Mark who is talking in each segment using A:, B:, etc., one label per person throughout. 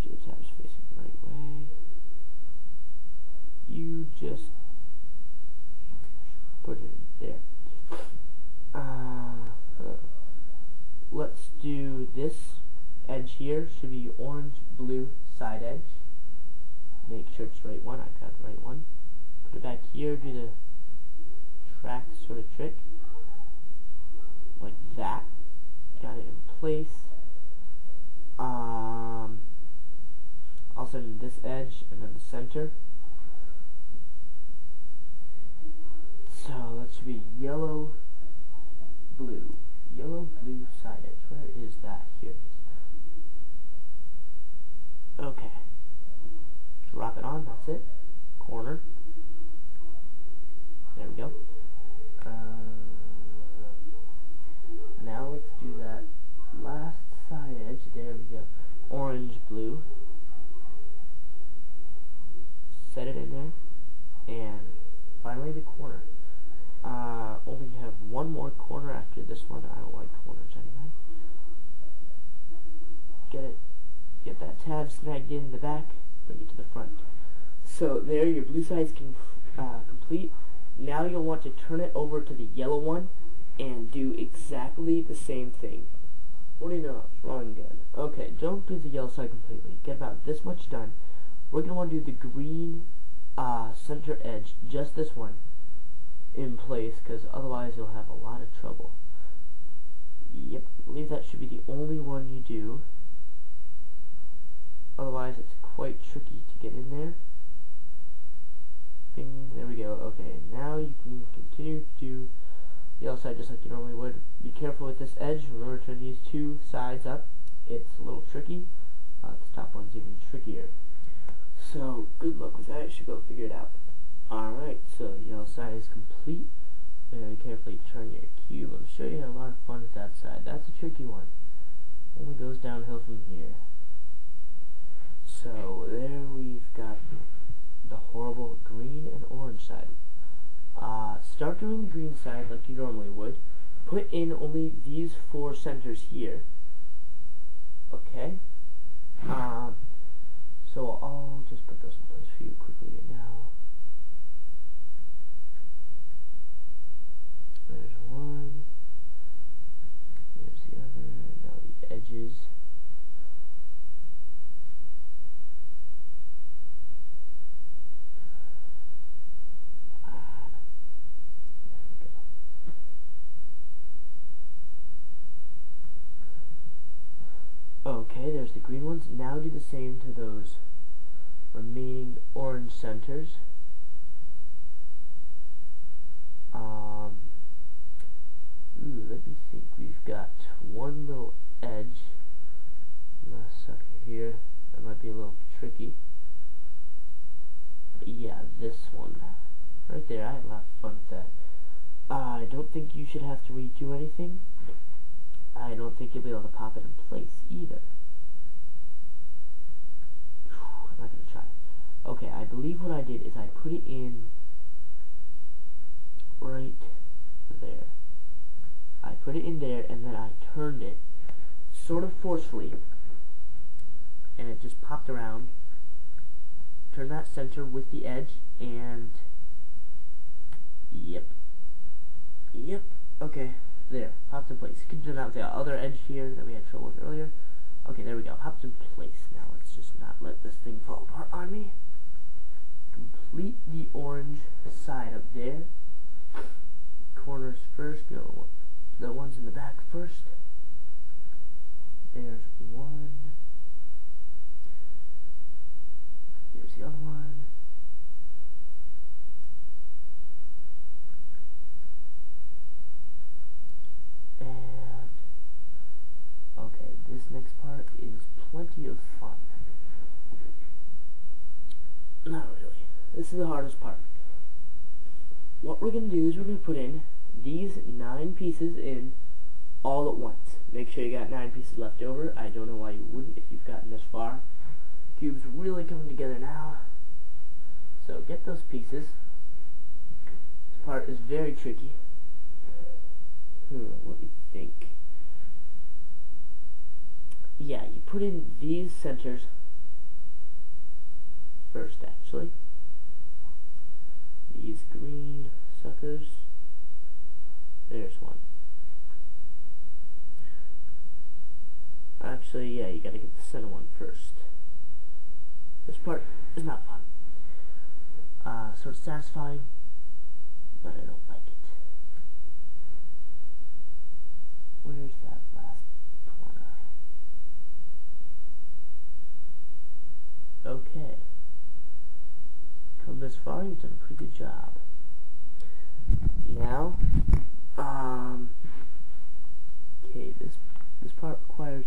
A: sure the tab's facing the right way. You just put it there. Let's do this edge here. Should be orange, blue side edge. Make sure it's the right one. I got the right one. Put it back here. Do the track sort of trick. Like that. Got it in place. Also in this edge and then the center. So that should be yellow, blue. Yellow, blue side edge. Where is that? Here it is. Okay. Drop it on. That's it. Corner. There we go. Now let's do that last side edge. There we go. Orange, blue. Set it in there. And finally the corner. Only have one more corner after this one. I don't like corners anyway. Get that tab snagged in the back. Bring it to the front. So there, your blue side's complete. Now you'll want to turn it over to the yellow one and do exactly the same thing. What do you know? It's wrong again. Okay, don't do the yellow side completely. Get about this much done. We're going to want to do the green center edge, just this one, in place, because otherwise you'll have a lot of trouble. Yep, I believe that should be the only one you do. Otherwise it's quite tricky to get in there. Bing, there we go. Okay, now you can continue to do the other side just like you normally would. Be careful with this edge. Remember to turn these two sides up. It's a little tricky. This top one's even trickier. So, good luck with that. You should be able to figure it out. Alright, so the yellow side is complete. Very carefully turn your cube. I'm sure you had a lot of fun with that side. That's a tricky one. Only goes downhill from here. So, there we've got the horrible green and orange side. Start doing the green side like you normally would. Put in only these 4 centers here. Okay? So I'll just put those in place for you quickly right now. There's one. There's the other. Now the edges. Okay, there's the green ones. Now do the same to those remaining orange centers. Let me think. We've got one little edge. Sucker here. That might be a little tricky. Yeah, this one. Right there. I had a lot of fun with that. I don't think you should have to redo anything. I don't think you'll be able to pop it in place either. I'm not going to try. Okay, I believe what I did is I put it in right there. I put it in there and then I turned it sort of forcefully and it just popped around. Turn that center with the edge and yep. Okay, there, popped in place. You can do that with the other edge here that we had trouble with earlier. Okay, there we go, popped in place. Now let's just not let this thing fall apart on me. Complete the orange side up there. Corners first, the ones in the back first. There's one. Here's the other one. And okay, this next part is plenty of fun. Not really. This is the hardest part. What we're going to do is we're going to put in these 9 pieces in all at once. Make sure you got 9 pieces left over. I don't know why you wouldn't if you've gotten this far. Cube's really coming together now. So get those pieces. This part is very tricky. What do you think? Yeah, you put in these centers first, actually. These green suckers. There's one. Actually, yeah, you gotta get the center one first. This part is not fun. Sort of satisfying, but I don't like it. Where's that last corner? Okay. Come this far, you've done a pretty good job. Now, okay, this part requires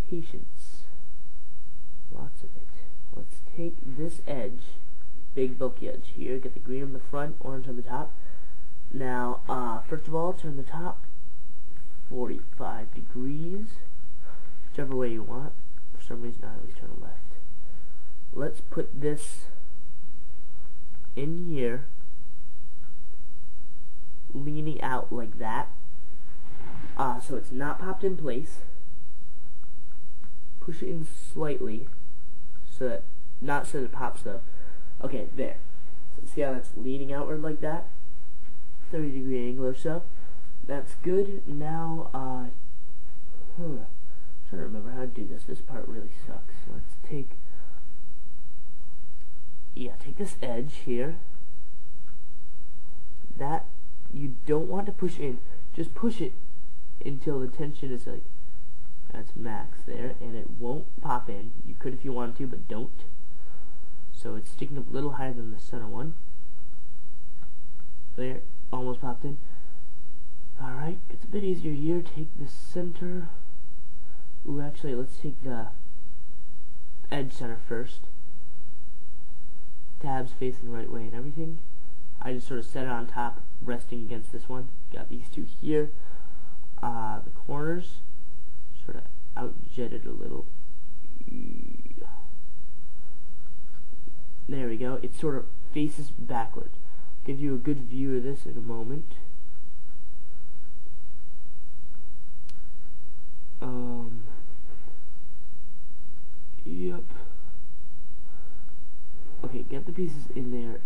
A: patience. Lots of it. Let's take this edge, big bulky edge here, get the green on the front, orange on the top. Now, first of all, turn the top 45 degrees, whichever way you want. For some reason, I always turn it left. Let's put this in here, leaning out like that, so it's not popped in place. Push it in slightly, so that, not so that it pops though. Okay, there. So see how that's leaning outward like that? 30-degree angle or so. That's good. Now, I'm trying to remember how to do this. This part really sucks. Let's take this edge here. That you don't want to push in. Just push it until the tension is like, that's max there, and it won't pop in. You could if you wanted to, but don't. So it's sticking up a little higher than the center one. There, almost popped in. Alright, it's a bit easier here. Take the center. Ooh, actually, let's take the edge center first. Tabs facing the right way and everything. I just sort of set it on top, resting against this one. Got these two here. The corners sort of out-jetted a little. There we go. It sort of faces backward. I'll give you a good view of this in a moment. Yep. Okay, get the pieces in there,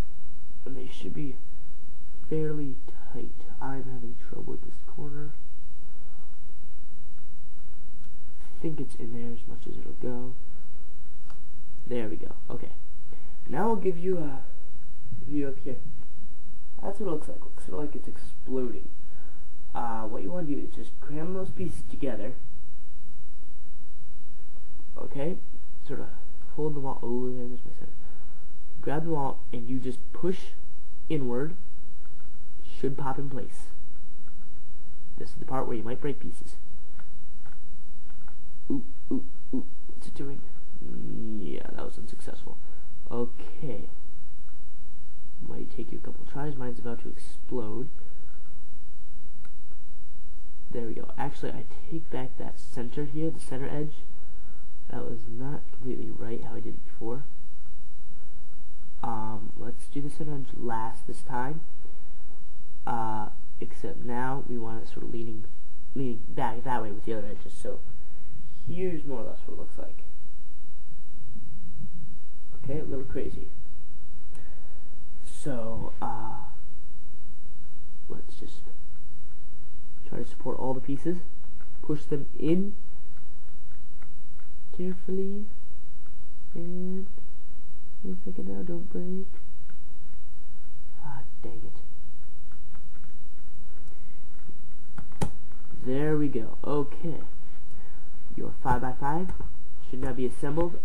A: and they should be fairly tight. I'm having trouble with this corner. I think it's in there as much as it'll go. There we go. Okay. Now I'll give you a view up here. That's what it looks like. It looks sort of like it's exploding. What you want to do is just cram those pieces together. Okay? Sort of hold them all. Oh, there goes my center. Grab them all, and you just push inward. Should pop in place. This is the part where you might break pieces. Ooh, ooh, ooh. What's it doing? Yeah, that was unsuccessful. Okay. Might take you a couple of tries. Mine's about to explode. There we go. Actually, I take back that center here, the center edge. That was not completely right how I did it before. Let's do the center edge last this time. Except now we want it sort of leaning back that way with the other edges. So here's more or less what it looks like. Okay, a little crazy. So let's just try to support all the pieces. Push them in carefully, and wait a second now, don't break. Ah, dang it. There we go. Okay. Your 5x5 should now be assembled.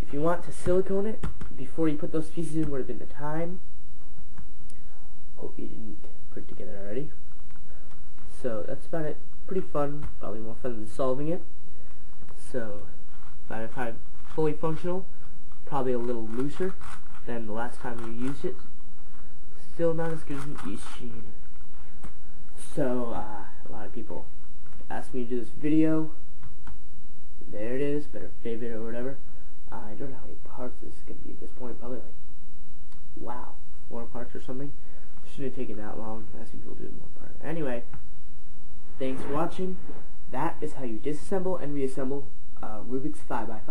A: If you want to silicone it before you put those pieces in would have been the time. Hope you didn't put it together already. So that's about it. Pretty fun. Probably more fun than solving it. So 5x5 fully functional. Probably a little looser than the last time you used it. Still not as good as an e-sheen. So a lot of people ask me to do this video. There it is. Better favorite or whatever. I don't know how many parts this is going to be at this point. Probably like, wow, 4 parts or something. Shouldn't have taken that long. I see people do it in 1 part. Anyway, thanks for watching. That is how you disassemble and reassemble Rubik's 5x5.